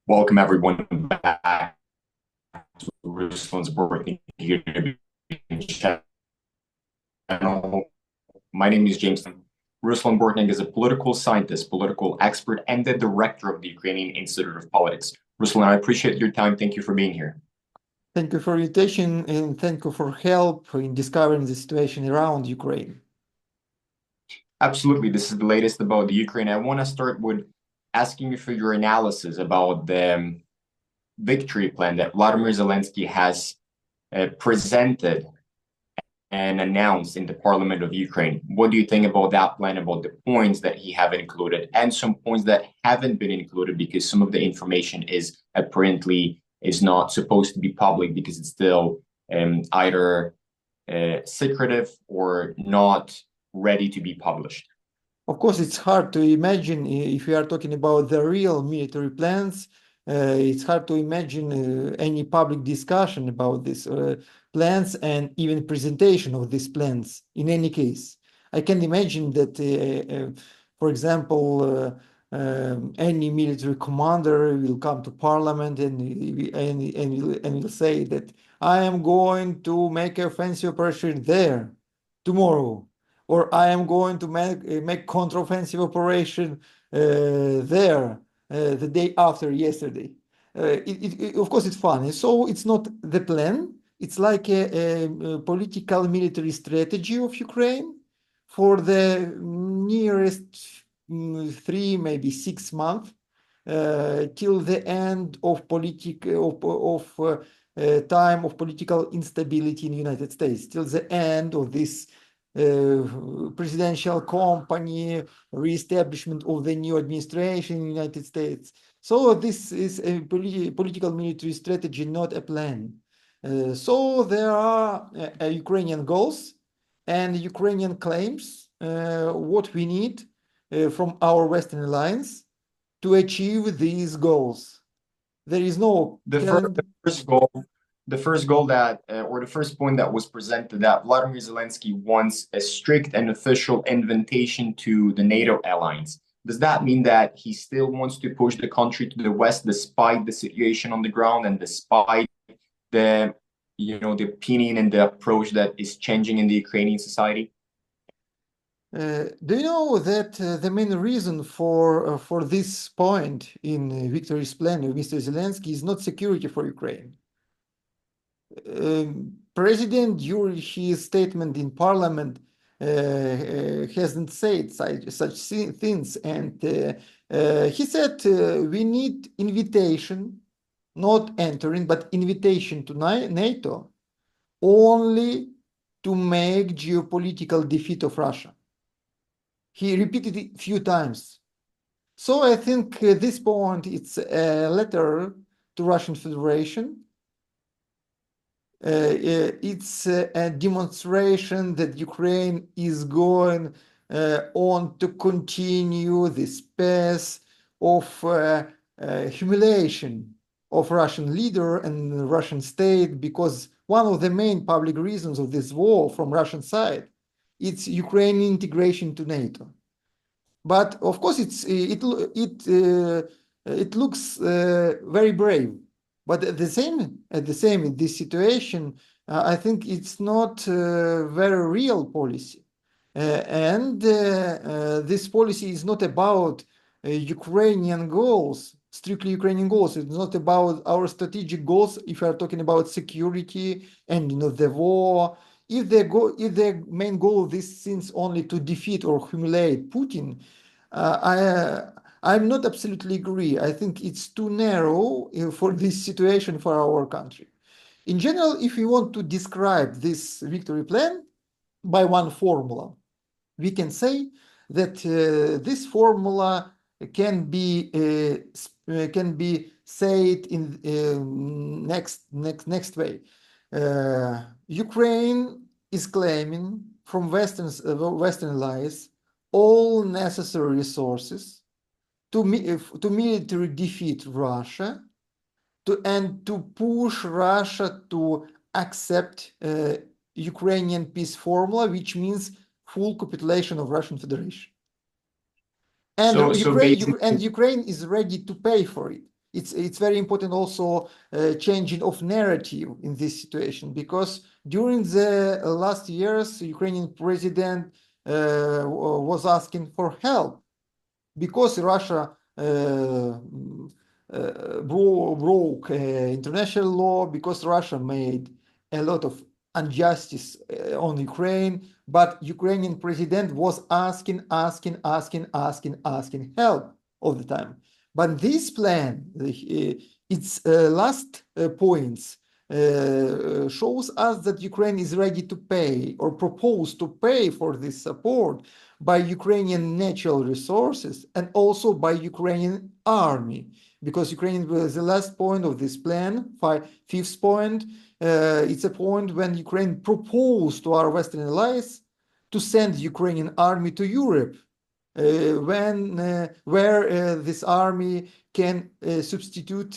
Welcome everyone back to Ruslan Bortnik YouTube channel. My name is James. Ruslan Bortnik is a political scientist, political expert, and the director of the Ukrainian Institute of Politics. Ruslan, I appreciate your time. Thank you for being here. Thank you for invitation and thank you for help in discovering the situation around Ukraine. Absolutely. This is the latest about the Ukraine. I want to start with asking you for your analysis about the victory plan that Vladimir Zelensky has presented and announced in the parliament of Ukraine. What do you think about that plan, about the points that he have included and some points that haven't been included because some of the information is apparently is not supposed to be public because it's still either secretive or not ready to be published? Of course, it's hard to imagine if we are talking about the real military plans. It's hard to imagine any public discussion about these plans and even presentation of these plans. In any case, I can imagine that, for example, any military commander will come to parliament and will say that I am going to make an offensive operation there tomorrow, or I am going to make counteroffensive operation there the day after yesterday. Of course, it's funny. So it's not the plan. It's like a political military strategy of Ukraine for the nearest 3, maybe 6 months till the end of time of political instability in the United States, till the end of this presidential company, reestablishment of the new administration in the United States. So this is a political military strategy, not a plan. So there are Ukrainian goals and Ukrainian claims, what we need from our Western alliance to achieve these goals. There is no The first goal that, or the first point that was presented, that Vladimir Zelensky wants a strict and official invitation to the NATO alliance. Does that mean that he still wants to push the country to the West despite the situation on the ground and despite the, the opinion and the approach that is changing in the Ukrainian society? Do you know that the main reason for this point in Victory's plan of Mr. Zelensky is not security for Ukraine? President, during his statement in Parliament, hasn't said such things, and he said we need invitation, not entering, but invitation to NATO, only to make geopolitical defeat of Russia. He repeated it a few times. So I think this point, it's a letter to Russian Federation. It's a demonstration that Ukraine is going on to continue this path of humiliation of Russian leader and Russian state, because one of the main public reasons of this war from Russian side, it's Ukrainian integration to NATO. But of course, it looks very brave. But at the same in this situation, I think it's not very real policy, and this policy is not about Ukrainian goals, strictly Ukrainian goals. It's not about our strategic goals. If we are talking about security and the war, if the main goal of this seems only to defeat or humiliate Putin, I'm not absolutely agree. I think it's too narrow for this situation for our country. In general, if we want to describe this victory plan by one formula, we can say that this formula can be said in next way. Ukraine is claiming from Western allies all necessary resources to military defeat Russia, and to push Russia to accept Ukrainian peace formula, which means full capitulation of Russian Federation. And Ukraine is ready to pay for it. it's very important also changing of narrative in this situation, because during the last years, Ukrainian president was asking for help because Russia broke international law, because Russia made a lot of injustice on Ukraine, but Ukrainian president was asking help all the time. But this plan, its last points shows us that Ukraine is ready to pay or propose to pay for this support by Ukrainian natural resources and also by Ukrainian army, because Ukraine was the last point of this plan, fifth point. It's a point when Ukraine proposed to our Western allies to send Ukrainian army to Europe, where this army can substitute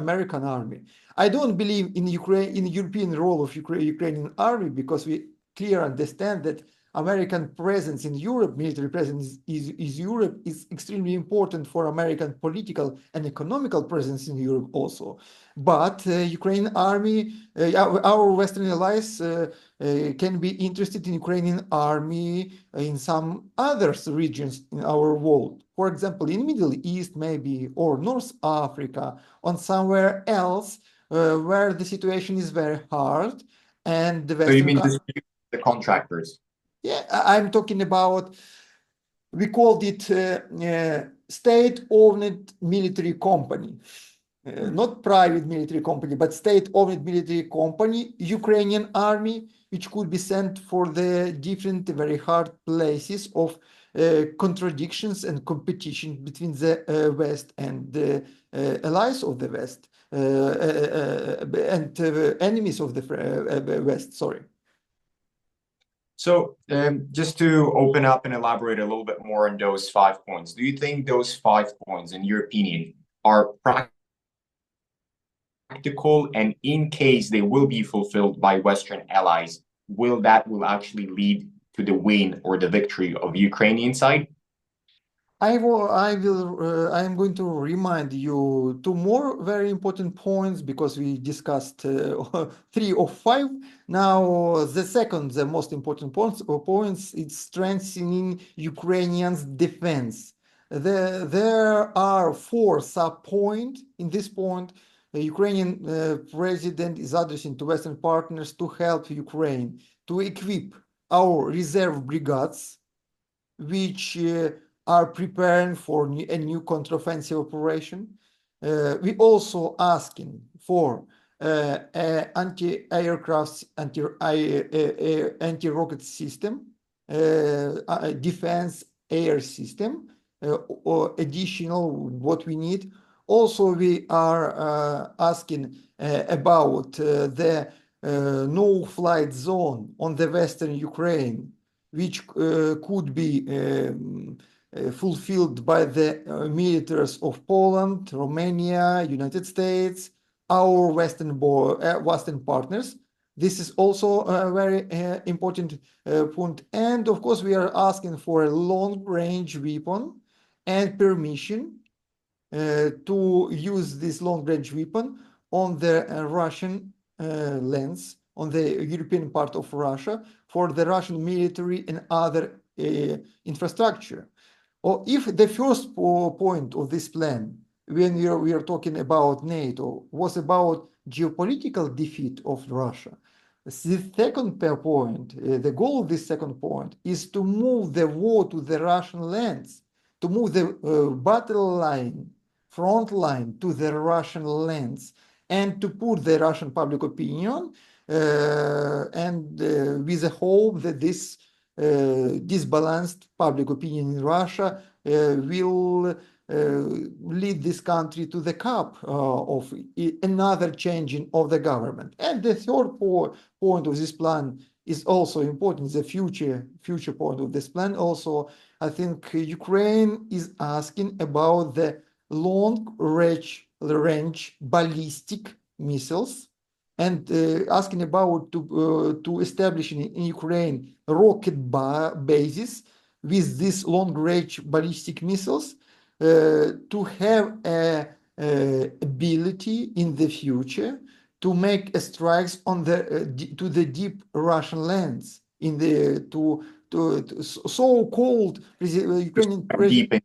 American army. I don't believe in European role of Ukrainian army, because we clearly understand that American presence in Europe, military presence is Europe, is extremely important for American political and economical presence in Europe also. But Ukrainian army, our Western allies can be interested in Ukrainian army in some other regions in our world. For example, in Middle East maybe, or North Africa, or somewhere else where the situation is very hard, and the So you Western mean the contractors? Yeah, I'm talking about, we called it state-owned military company. Not private military company, but state-owned military company, Ukrainian army, which could be sent for the different very hard places of contradictions and competition between the West and the allies of the West and enemies of the West, sorry. So just to open up and elaborate a little bit more on those 5 points, do you think those 5 points, in your opinion, are practical, and in case they will be fulfilled by Western allies, will actually lead to the win or the victory of Ukrainian side? I am going to remind you two more very important points, because we discussed 3 of 5. Now, the most important points, it's strengthening Ukrainians' defense. There are 4 sub-points in this point. The Ukrainian president is addressing to Western partners to help Ukraine to equip our reserve brigades, which are preparing for a new counteroffensive operation. We also asking for anti-aircraft, anti-rocket system, defense air system, or additional what we need. Also, we are asking about the no-flight zone on the Western Ukraine, which could be fulfilled by the militaries of Poland, Romania, United States, our Western partners. This is also a very important point. And of course, we are asking for a long-range weapon and permission to use this long-range weapon on the Russian lands, on the European part of Russia, for the Russian military and other infrastructure. Or if the first point of this plan, when we are talking about NATO, was about geopolitical defeat of Russia, the second point, the goal of this second point, is to move the war to the Russian lands, to move the battle line, front line to the Russian lands, and to put the Russian public opinion, and with the hope that this disbalanced public opinion in Russia will lead this country to the cup of another changing of the government. And the third point of this plan is also important, the future point of this plan also. I think Ukraine is asking about the long-range ballistic missiles, and asking about to establish in Ukraine rocket bases with these long-range ballistic missiles to have a ability in the future to make strikes on the to the deep Russian lands in the to so-called Ukrainian Deep president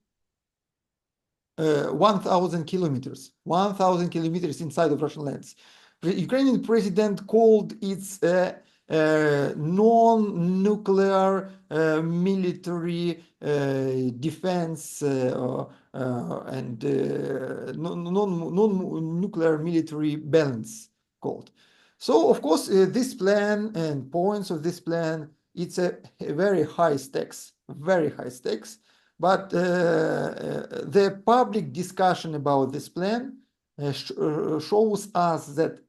1,000 kilometers, 1,000 kilometers inside of Russian lands. The Ukrainian president called its non-nuclear military defense and non-nuclear military balance called. So, of course, this plan and points of this plan, it's a very high stakes, very high stakes. But the public discussion about this plan shows us that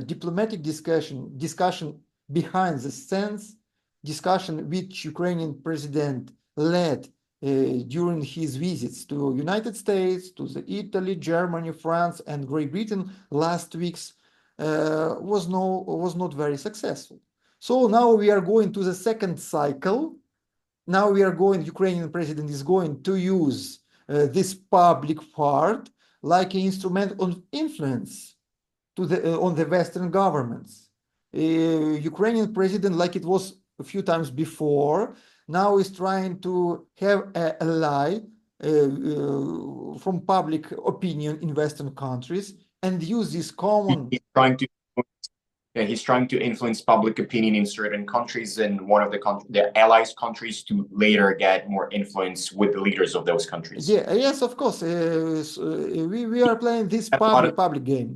diplomatic discussion behind the scenes, discussion which Ukrainian president led during his visits to United States, to the Italy, Germany, France, and Great Britain last weeks was not very successful. So now we are going to the second cycle. Now Ukrainian president is going to use this public part like an instrument of influence to on the Western governments. Ukrainian president, like it was a few times before, now is trying to have an ally from public opinion in Western countries and use this common. He's trying to influence public opinion in certain countries and one of the allies countries to later get more influence with the leaders of those countries. Yeah, yes, of course. We are playing this public game.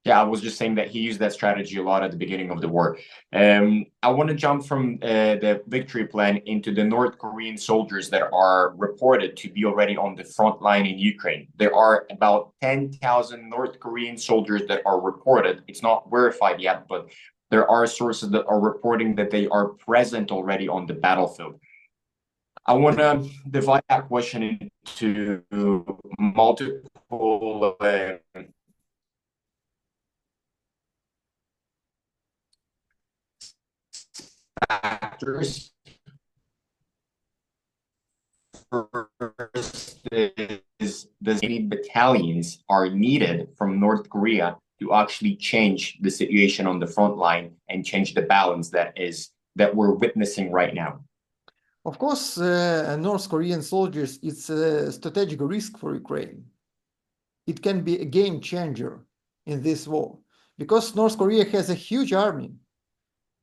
Yeah, I was just saying that he used that strategy a lot at the beginning of the war. I want to jump from the victory plan into the North Korean soldiers that are reported to be already on the front line in Ukraine. There are about 10,000 North Korean soldiers that are reported. It's not verified yet, but there are sources that are reporting that they are present already on the battlefield. I want to divide that question into multiple factors. First is many battalions are needed from North Korea to actually change the situation on the front line and change the balance that we're witnessing right now. Of course, North Korean soldiers, it's a strategic risk for Ukraine. It can be a game changer in this war because North Korea has a huge army,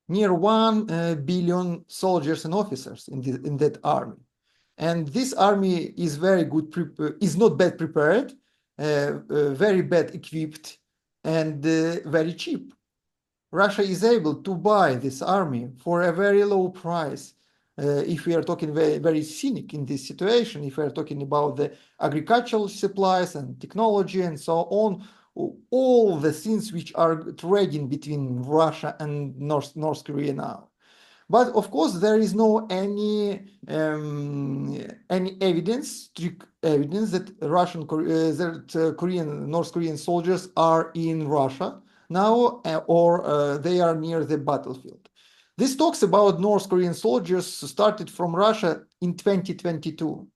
near 1 billion soldiers and officers in that army. And this army is very good, is not bad prepared, very bad equipped, and very cheap. Russia is able to buy this army for a very low price. If we are talking very, very cynic in this situation, if we are talking about the agricultural supplies and technology and so on, all the things which are trading between Russia and North Korea now. But of course, there is no any evidence, strict evidence that North Korean soldiers are in Russia now, or they are near the battlefield. This talks about North Korean soldiers started from Russia in 2022.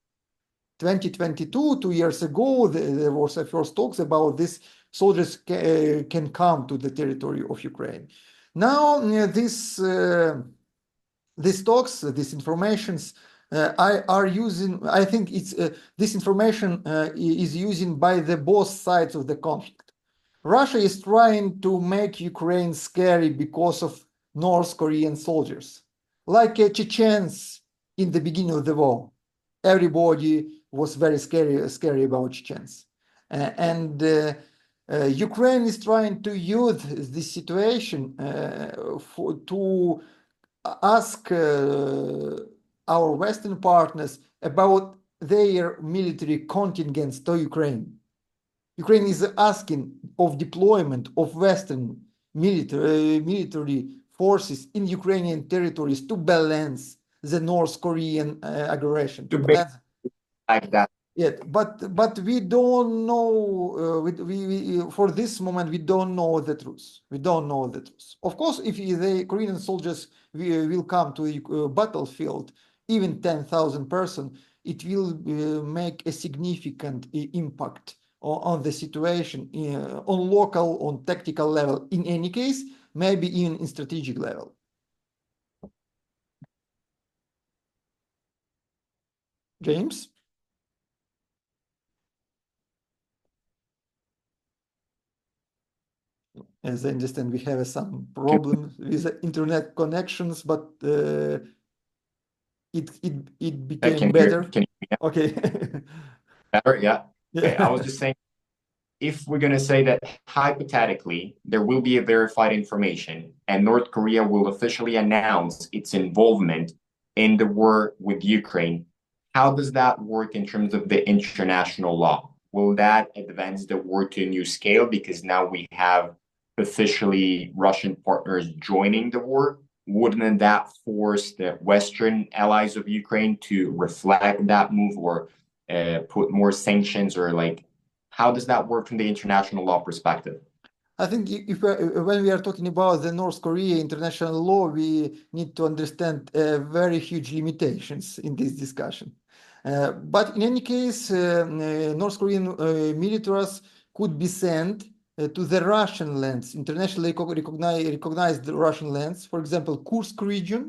2022, 2 years ago, there was a first talks about this soldiers can come to the territory of Ukraine. Now, these talks, these informations are using, I think it's this information is using by the both sides of the conflict. Russia is trying to make Ukraine scary because of North Korean soldiers, like Chechens in the beginning of the war. Everybody was very scary about Chechens. Ukraine is trying to use this situation to ask our Western partners about their military contingents to Ukraine. Ukraine is asking of deployment of Western military forces in Ukrainian territories to balance the North Korean aggression. To balance like that. Yeah, but we don't know. For this moment, we don't know the truth. We don't know the truth. Of course, if the Korean soldiers will come to the battlefield, even 10,000 person, it will make a significant impact on the situation on local, on tactical level. In any case, maybe even in strategic level. James? As I understand, we have some problems with the internet connections, but it became better. Can you hear me Okay. better? Yeah. Okay. I was Yeah. just saying, if we're going to say that hypothetically there will be a verified information and North Korea will officially announce its involvement in the war with Ukraine, how does that work in terms of the international law? Will that advance the war to a new scale because now we have officially Russian partners joining the war? Wouldn't that force the Western allies of Ukraine to reflect that move or put more sanctions, or like how does that work from the international law perspective? I think if when we are talking about the North Korea international law, we need to understand very huge limitations in this discussion. But in any case, North Korean militaries could be sent to the Russian lands, internationally recognized Russian lands, for example, Kursk region,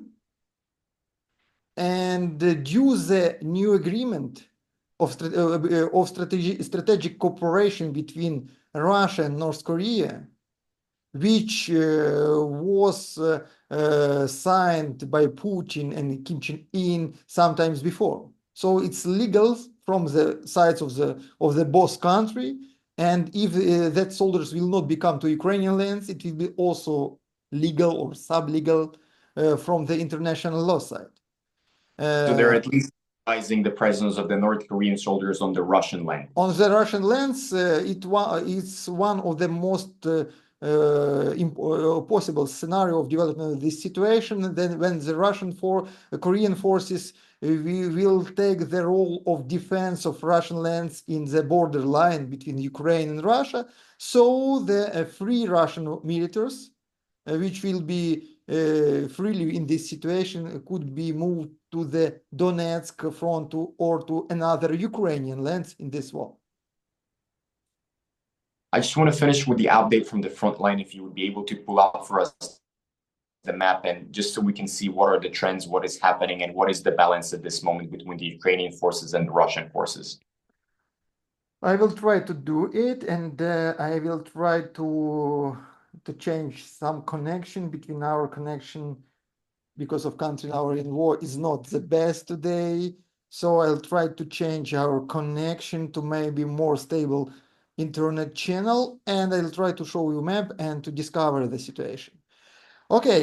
and due the new agreement of strategic cooperation between Russia and North Korea, which was signed by Putin and Kim Jong-un sometimes before. So it's legal from the sides of the both country, and if that soldiers will not become to Ukrainian lands, it will be also legal or sub-legal from the international law side. So they're at least realizing the presence of the North Korean soldiers on the Russian land. On the Russian lands, it's one of the most possible scenario of development of this situation. Then, when the Korean forces will take the role of defense of Russian lands in the border line between Ukraine and Russia, so the free Russian militaries, which will be freely in this situation, could be moved to the Donetsk front or to another Ukrainian lands in this war. I just want to finish with the update from the front line. If you would be able to pull out for us the map, and just so we can see what are the trends, what is happening, and what is the balance at this moment between the Ukrainian forces and the Russian forces. I will try to do it, and I will try to change some connection between our connection, because of country now in war is not the best today. So I'll try to change our connection to maybe more stable internet channel, and I'll try to show you map and to discover the situation. Okay,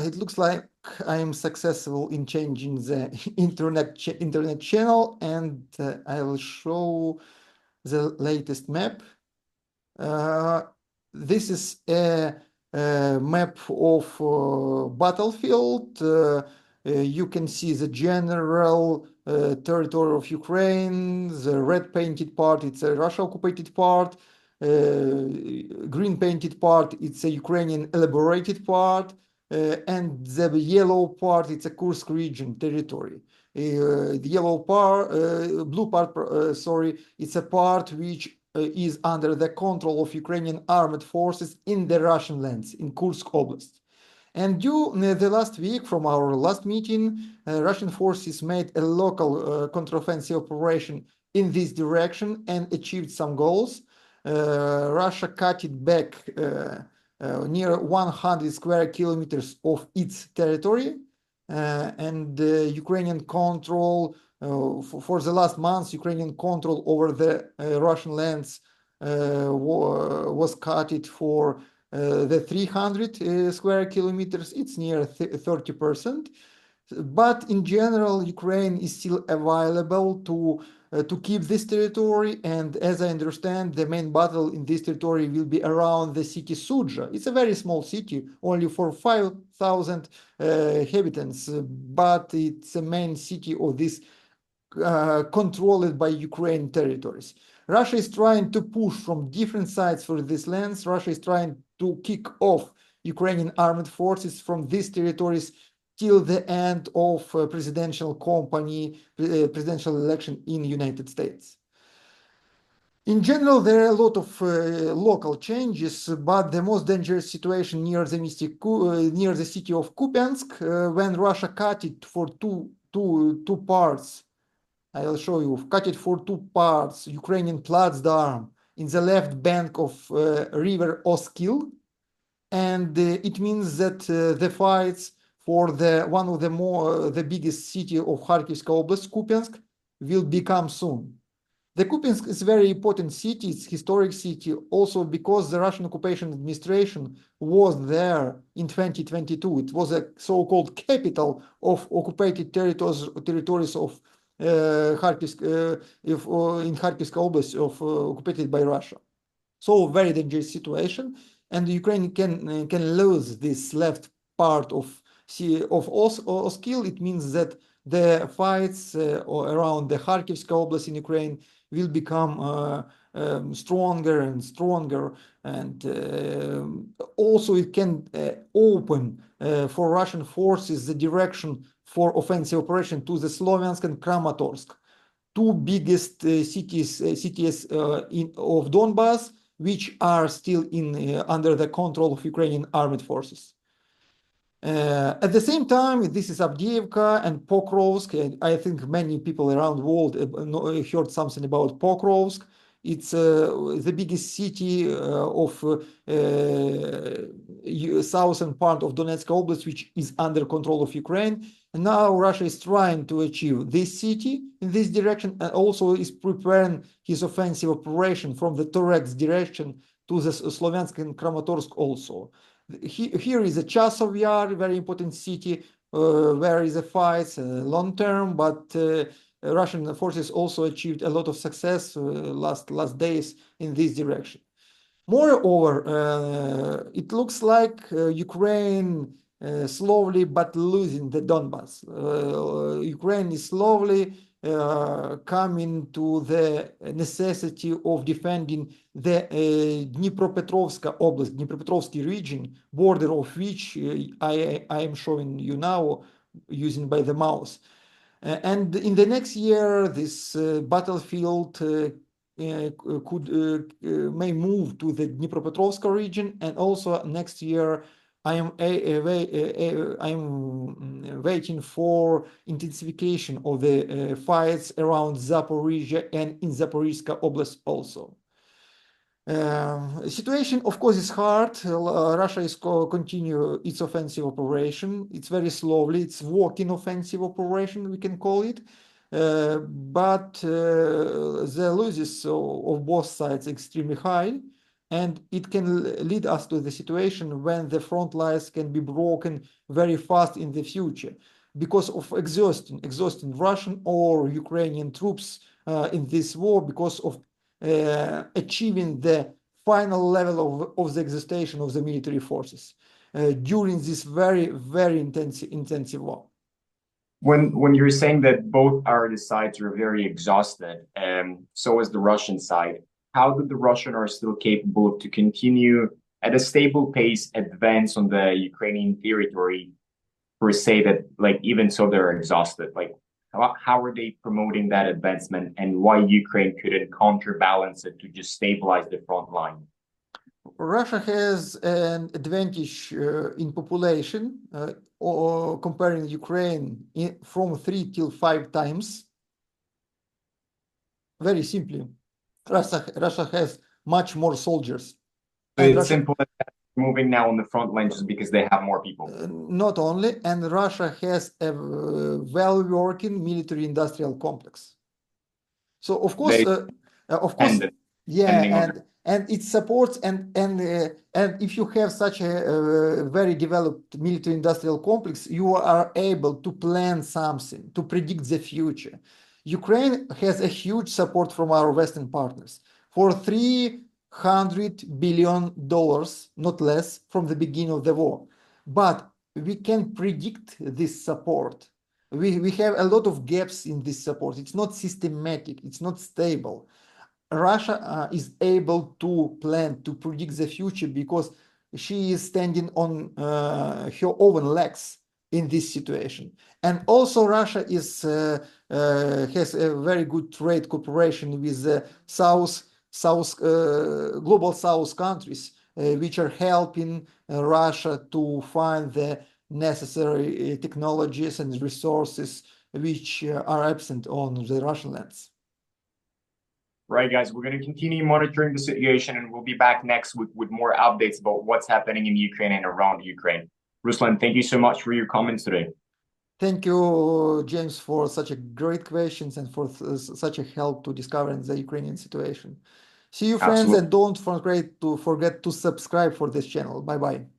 it looks like I'm successful in changing the internet channel, and I will show the latest map. This is a map of battlefield. You can see the general territory of Ukraine. The red painted part, it's a Russia occupied part. Green painted part, it's a Ukrainian elaborated part. And the yellow part, it's a Kursk region territory. The yellow part, blue part, sorry, it's a part which is under the control of Ukrainian armed forces in the Russian lands, in Kursk Oblast. And during the last week, from our last meeting, Russian forces made a local counteroffensive operation in this direction and achieved some goals. Russia cut it back near 100 square kilometers of its territory, and Ukrainian control for the last months, Ukrainian control over the Russian lands was cut it for the 300 square kilometers. It's near 30%. But in general, Ukraine is still available to keep this territory. And as I understand, the main battle in this territory will be around the city Sudzha. It's a very small city, only for 5,000 inhabitants, but it's a main city of this controlled by Ukraine territories. Russia is trying to push from different sides for these lands. Russia is trying to kick off Ukrainian armed forces from these territories till the end of presidential election in the United States. In general, there are a lot of local changes, but the most dangerous situation near the city of Kupiansk, when Russia cut it for two parts. I'll show you. Cut it for two parts. Ukrainian Platsdarm in the left bank of river Oskil, and it means that the fights for one of the biggest city of Kharkivska Oblast, Kupiansk, will become soon. The Kupiansk is a very important city. It's a historic city also because the Russian occupation administration was there in 2022. It was a so-called capital of occupied territories of Kharkivsk, in Kharkivska Oblast, occupied by Russia. So very dangerous situation, and Ukraine can lose this left part of Oskil. It means that the fights around the Kharkivska Oblast in Ukraine will become stronger and stronger, and also it can open for Russian forces the direction for offensive operation to the Sloviansk and Kramatorsk, two biggest cities of Donbass, which are still under the control of Ukrainian armed forces. At the same time, this is Avdiivka and Pokrovsk. I think many people around the world heard something about Pokrovsk. It's the biggest city of southern part of Donetsk Oblast, which is under control of Ukraine. And now Russia is trying to achieve this city in this direction, and also is preparing his offensive operation from the Toretsk direction to the Sloviansk and Kramatorsk also. Here is a Chasov Yar, very important city, where is a fight long term, but Russian forces also achieved a lot of success last days in this direction. Moreover, it looks like Ukraine slowly but losing the Donbass. Ukraine is slowly coming to the necessity of defending the Dnipropetrovsk Oblast, Dnipropetrovsky region, border of which I am showing you now using by the mouse. And in the next year, this battlefield may move to the Dnipropetrovsk region, and also next year I am waiting for intensification of the fights around Zaporizhia and in Zaporizhska Oblast also. Situation, of course, is hard. Russia is continue its offensive operation. It's very slowly. It's walking offensive operation, we can call it. But the losses of both sides extremely high, and it can lead us to the situation when the front lines can be broken very fast in the future because of exhausting Russian or Ukrainian troops in this war, because of achieving the final level of the exhaustion of the military forces during this very intensive war. When you're saying that both our sides are very exhausted, so is the Russian side, how did the Russian are still capable to continue at a stable pace advance on the Ukrainian territory, per se, that like even so they're exhausted? Like how are they promoting that advancement, and why Ukraine couldn't counterbalance it to just stabilize the front line? Russia has an advantage in population, or comparing Ukraine from 3 till 5 times. Very simply, Russia has much more soldiers. So it's simple as moving now on the front line just because they have more people. Not only, and Russia has a well-working military-industrial complex. So of course, yeah, and it supports and if you have such a very developed military-industrial complex, you are able to plan something, to predict the future. Ukraine has a huge support from our Western partners for $300 billion, not less, from the beginning of the war. But we can predict this support. We have a lot of gaps in this support. It's not systematic, it's not stable. Russia is able to plan, to predict the future, because she is standing on her own legs. in this situation. And also Russia is has a very good trade cooperation with the global South countries, which are helping Russia to find the necessary technologies and resources which are absent on the Russian lands. Right, guys, we're going to continue monitoring the situation, and we'll be back next week with more updates about what's happening in Ukraine and around Ukraine. Ruslan, thank you so much for your comments today. Thank you, James, for such a great questions and for such a help to discovering the Ukrainian situation. See you, friends, Absolutely. and don't forget to subscribe for this channel. Bye bye.